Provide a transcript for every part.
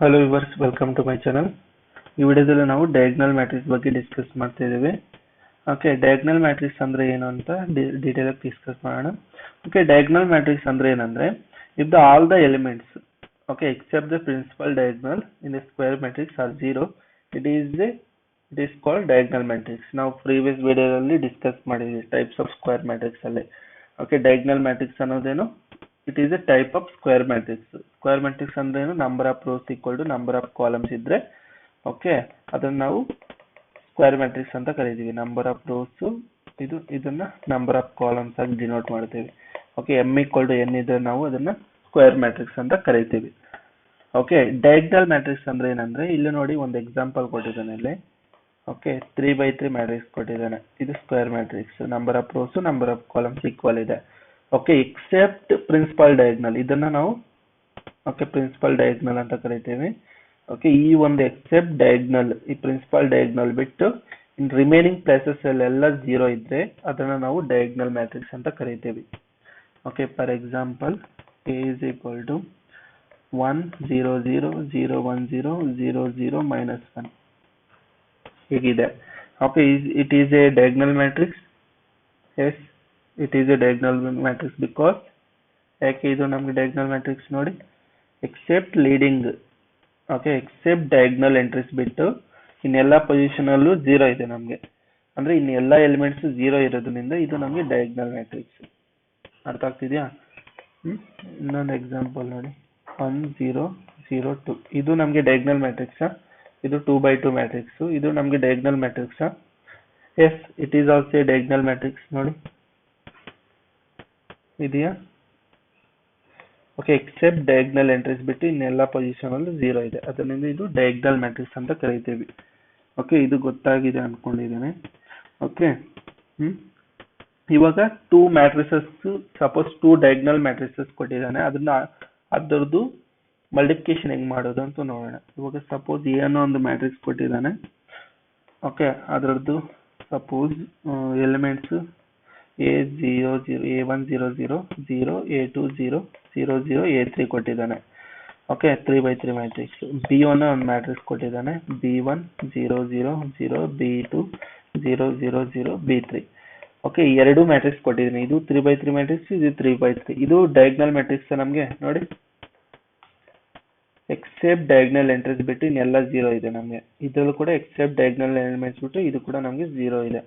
Hello viewers, welcome to my channel. ಈ ವಿಡಿಯೋದಲ್ಲಿ ನಾವು ಡಯಾಗ್ನಲ್ ಮ್ಯಾಟ್ರಿಕ್ಸ್ ಬಗ್ಗೆ ಡಿಸ್ಕಸ್ ಮಾಡ್ತಾ ಇದ್ದೀವಿ. ಓಕೆ, ಡಯಾಗ್ನಲ್ ಮ್ಯಾಟ್ರಿಕ್ಸ್ ಅಂದ್ರೆ ಏನು ಅಂತ ಡೀಟೇಲ್ ಆಗಿ ಡಿಸ್ಕಸ್ ಮಾಡೋಣ. ಓಕೆ, ಡಯಾಗ್ನಲ್ ಮ್ಯಾಟ್ರಿಕ್ಸ್ ಅಂದ್ರೆ ಏನಂದ್ರೆ if the all the elements okay except the principal diagonal in the square matrix are zero, it is called diagonal matrix. ನಾವು ಪ್ರೀವಿಯಸ್ ವಿಡಿಯೋದಲ್ಲಿ ಡಿಸ್ಕಸ್ ಮಾಡಿದ್ವಿ ಟೈಪ್ಸ್ ಆಫ್ ಸ್ಕ್ವೇರ್ ಮ್ಯಾಟ್ರಿಕ್ಸ್ ಅಲ್ಲಿ. Okay, diagonal matrix ಅನ್ನೋದೇನು? It is a type of square matrix. Square matrix ಅಂದ್ರೆ ಏನು? Number of rows equal to number of columns ಇದ್ರೆ okay ಅದನ್ನ ನಾವು ಸ್ಕ್ವೇರ್ ಮ್ಯಾಟ್ರಿಕ್ಸ್ ಅಂತ ಕರಿತೀವಿ. ನಂಬರ್ ಆಫ್ ರೋಸ್ ಇದನ್ನ ನಂಬರ್ ಆಫ್ ಕಾಲಮ್ಸ್ ಆಗಿ ಡಿನೋಟ್ ಮಾಡ್ತೀವಿ. Okay, M equal to N ಇದ್ರೆ ನಾವು ಅದನ್ನ ಸ್ಕ್ವೇರ್ ಮ್ಯಾಟ್ರಿಕ್ಸ್ ಅಂತ ಕರಿತೀವಿ. ಓಕೆ, ಡಯಾಗ್ನಲ್ ಮ್ಯಾಟ್ರಿಕ್ಸ್ ಅಂದ್ರೆ ಏನಂದ್ರೆ ಇಲ್ಲಿ ನೋಡಿ ಒಂದು ಎಕ್ಸಾಂಪಲ್ ಕೊಟ್ಟಿದ್ದಾನೆ ಇಲ್ಲಿ. ಓಕೆ, 3x3 ಮ್ಯಾಟ್ರಿಕ್ಸ್ ಕೊಟ್ಟಿದ್ದಾನೆ. ಇದು square matrix. Number of rose number of columns equal ಇದೆ. ಓಕೆ, ಎಕ್ಸೆಪ್ಟ್ ಪ್ರಿನ್ಸಿಪಲ್ ಡಯಾಗ್ನಲ್ ಇದನ್ನ ನಾವು ಓಕೆ ಪ್ರಿನ್ಸಿಪಲ್ ಡಯಾಗ್ನಲ್ ಅಂತ ಕರಿತೀವಿ. ಓಕೆ, ಈ ಒಂದು ಎಕ್ಸೆಪ್ಟ್ ಡಯಾಗ್ನಲ್, ಈ ಪ್ರಿನ್ಸಿಪಲ್ ಡಯಾಗ್ನಲ್ ಬಿಟ್ಟು ಇನ್ ರಿಮೈನಿಂಗ್ ಪ್ಲೇಸಸ್ ಎಲ್ಲ ಝೀರೋ ಇದ್ರೆ ಅದನ್ನ ನಾವು ಡಯಾಗ್ನಲ್ ಮ್ಯಾಟ್ರಿಕ್ಸ್ ಅಂತ ಕರಿತೀವಿ. Okay, for example A is equal to 1 0 0 0 1 0 0 0 minus 1 ಹೀಗಿದೆ. Okay, it is a diagonal matrix. Yes, it is a diagonal matrix because ಯಾಕೆ ಇದು ನಮಗೆ ಡಯಾಗ್ನಲ್ ಮ್ಯಾಟ್ರಿಕ್ಸ್ ನೋಡಿ, except leading okay except diagonal entries ಬಿಟ್ಟು ಇನ್ನೆಲ್ಲ position ಅಲ್ಲೂ ಝೀರೋ ಇದೆ ನಮಗೆ. ಅಂದ್ರೆ ಇನ್ನೆಲ್ಲ ಎಲಿಮೆಂಟ್ಸ್ ಝೀರೋ ಇರೋದ್ರಿಂದ ಇದು ನಮಗೆ ಡಯಾಗ್ನಲ್ ಮ್ಯಾಟ್ರಿಕ್ಸ್. ಅರ್ಥ ಆಗ್ತಿದ್ಯಾ? ಇನ್ನೊಂದು ಎಕ್ಸಾಂಪಲ್ ನೋಡಿ, 1 0 0 2 ಇದು ನಮಗೆ ಡಯಾಗ್ನಲ್ ಮ್ಯಾಟ್ರಿಕ್ಸ್. ಇದು 2x2 ಮ್ಯಾಟ್ರಿಕ್ಸ್. ಇದು ನಮಗೆ diagonal matrix. Yes, it is also a diagonal matrix. ನೋಡಿ ಇದೆಯಾ? ಓಕೆ, ಎಕ್ಸೆಪ್ಟ್ ಡಯಾಗ್ನಲ್ ಎಂಟ್ರೀಸ್ ಬಿಟ್ಟು ಇನ್ನೆಲ್ಲ ಪೊಸಿಷನ್ ಅಲ್ಲೂ ಝೀರೋ ಇದೆ, ಅದರಿಂದ ಇದು ಡಯಾಗ್ನಲ್ ಮ್ಯಾಟ್ರಿಕ್ಸ್ ಅಂತ ಕರಿತೀವಿ. ಓಕೆ, ಇದು ಗೊತ್ತಾಗಿದೆ ಅನ್ಕೊಂಡಿದ್ದೇನೆ. ಓಕೆ, ಇವಾಗ two matrices, suppose two diagonal matrices ಕೊಟ್ಟಿದ್ದಾನೆ, ಅದರದ್ದು ಮಲ್ಟಿಪ್ಲಿಕೇಶನ್ ಹೆಂಗ್ ಮಾಡೋದು ಅಂತ ನೋಡೋಣ. ಇವಾಗ ಸಪೋಸ್ ಏನೋ ಒಂದು ಮ್ಯಾಟ್ರಿಕ್ಸ್ ಕೊಟ್ಟಿದ್ದಾನೆ. ಓಕೆ, ಅದರದ್ದು suppose elements A0 0 A1 0 0 0 A2 0 0 0 A3 ಕೊಟ್ಟಿದ್ದಾನೆ. Okay, 3x3 matrix. B1 ಒಂದು ಮ್ಯಾಟ್ರಿಕ್ಸ್ ಕೊಟ್ಟಿದ್ದಾನೆ. B1 0 0 0 B2 0 0 0 B3. ಓಕೆ, ಎರಡು ಮ್ಯಾಟ್ರಿಕ್ಸ್ ಕೊಟ್ಟಿದ್ದೀನಿ. ಇದು 3x3 ಮ್ಯಾಟ್ರಿಕ್ಸ್, ಇದು 3x3. ಇದು ಡಯಾಗ್ನಲ್ ಮ್ಯಾಟ್ರಿಕ್ಸ್ ನಮಗೆ ನೋಡಿ, ಎಕ್ಸೆಪ್ಟ್ ಡಯಾಗ್ನಲ್ ಎಂಟ್ರೀಸ್ ಬಿಟ್ಟು ಇನ್ನೆಲ್ಲ ಝೀರೋ ಇದೆ ನಮಗೆ. ಇದರಲ್ಲೂ ಕೂಡ ಎಕ್ಸೆಪ್ಟ್ ಡಯಾಗ್ನಲ್ ಎಲಿಮೆಂಟ್ಸ್ ಬಿಟ್ಟು ಇದು ಕೂಡ ನಮಗೆ ಝೀರೋ ಇದೆ.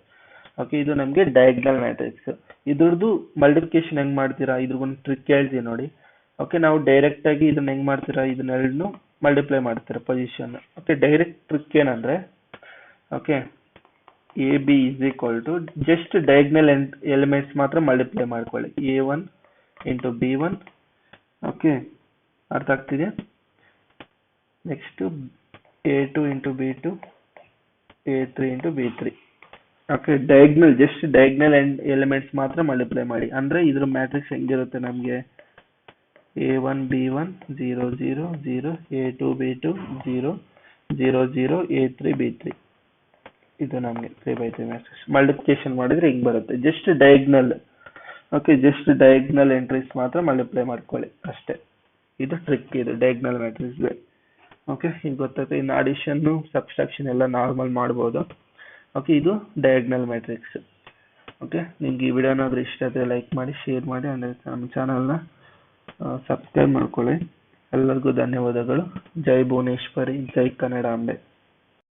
ಓಕೆ, ಇದು ನಮಗೆ ಡಯಾಗ್ನಲ್ ಮ್ಯಾಟ್ರಿಕ್ಸ್. ಇದ್ರದ್ದು ಮಲ್ಟಿಪ್ಲಿಕೇಶನ್ ಹೆಂಗ್ ಮಾಡ್ತೀರಾ, ಇದ್ರಗೊಂದು ಟ್ರಿಕ್ ಹೇಳ್ತೀವಿ ನೋಡಿ. ಓಕೆ, ನಾವು ಡೈರೆಕ್ಟ್ ಆಗಿ ಇದನ್ನ ಹೆಂಗ್ ಮಾಡ್ತೀರಾ, ಇದನ್ನೆರಡನ್ನು ಮಲ್ಟಿಪ್ಲೈ ಮಾಡ್ತೀರಾ ಪೊಸಿಷನ್. ಓಕೆ, ಡೈರೆಕ್ಟ್ ಟ್ರಿಕ್ ಏನಂದ್ರೆ okay AB is equal to just diagonal elements ಮಾತ್ರ ಮಲ್ಟಿಪ್ಲೈ ಮಾಡ್ಕೊಳ್ಳಿ. A1 into B1. ಓಕೆ, ಅರ್ಥ ಆಗ್ತಿದೆ? Next A2 into B2, A3 into B3. Okay, diagonal just diagonal elements ಮಾತ್ರ ಮಲ್ಟಿಪ್ಲೈ ಮಾಡಿ. ಅಂದ್ರೆ ಇದ್ರ ಮ್ಯಾಟ್ರಿಕ್ಸ್ ಹೆಂಗಿರುತ್ತೆ ನಮಗೆ, A1 B1 0 0 0 A2 B2 0 0 0 A3 B3. ಇದು ನಮಗೆ 3x3 ಮ್ಯಾಟ್ರಿಕ್ಸ್. ಮಲ್ಟಿಪ್ಲಿಕೇಶನ್ ಮಾಡಿದ್ರೆ ಹಿಂಗ್ ಬರುತ್ತೆ, just diagonal. Okay, just diagonal entries ಮಾತ್ರ ಮಲ್ಟಿಪ್ಲೈ ಮಾಡ್ಕೊಳ್ಳಿ ಅಷ್ಟೇ. ಇದು ಟ್ರಿಕ್, ಇದು ಡಯಾಗ್ನಲ್ ಮ್ಯಾಟ್ರಿಕ್ಸ್. ಓಕೆ, ಈಗ ಗೊತ್ತಾಗುತ್ತೆ. ಇನ್ನು ಅಡಿಷನ್ ಸಬ್ಸ್ಟ್ರಾಕ್ಷನ್ ಎಲ್ಲ ನಾರ್ಮಲ್ ಮಾಡ್ಬೋದು. ಓಕೆ, ಇದು ಡಯಾಗ್ನಲ್ ಮ್ಯಾಟ್ರಿಕ್ಸ್. ಓಕೆ, ನಿಮ್ಗೆ ಈ ವಿಡಿಯೋ ಏನಾದರೂ ಇಷ್ಟ ಆದರೆ ಲೈಕ್ ಮಾಡಿ, ಶೇರ್ ಮಾಡಿ, ಅಂದರೆ ನಮ್ಮ ಚಾನಲ್ನ ಸಬ್ಸ್ಕ್ರೈಬ್ ಮಾಡ್ಕೊಳ್ಳಿ. ಎಲ್ಲರಿಗೂ ಧನ್ಯವಾದಗಳು. ಜೈ ಭುವನೇಶ್ವರಿ, ಜೈ ಕನ್ನಡಾಂಬೆ.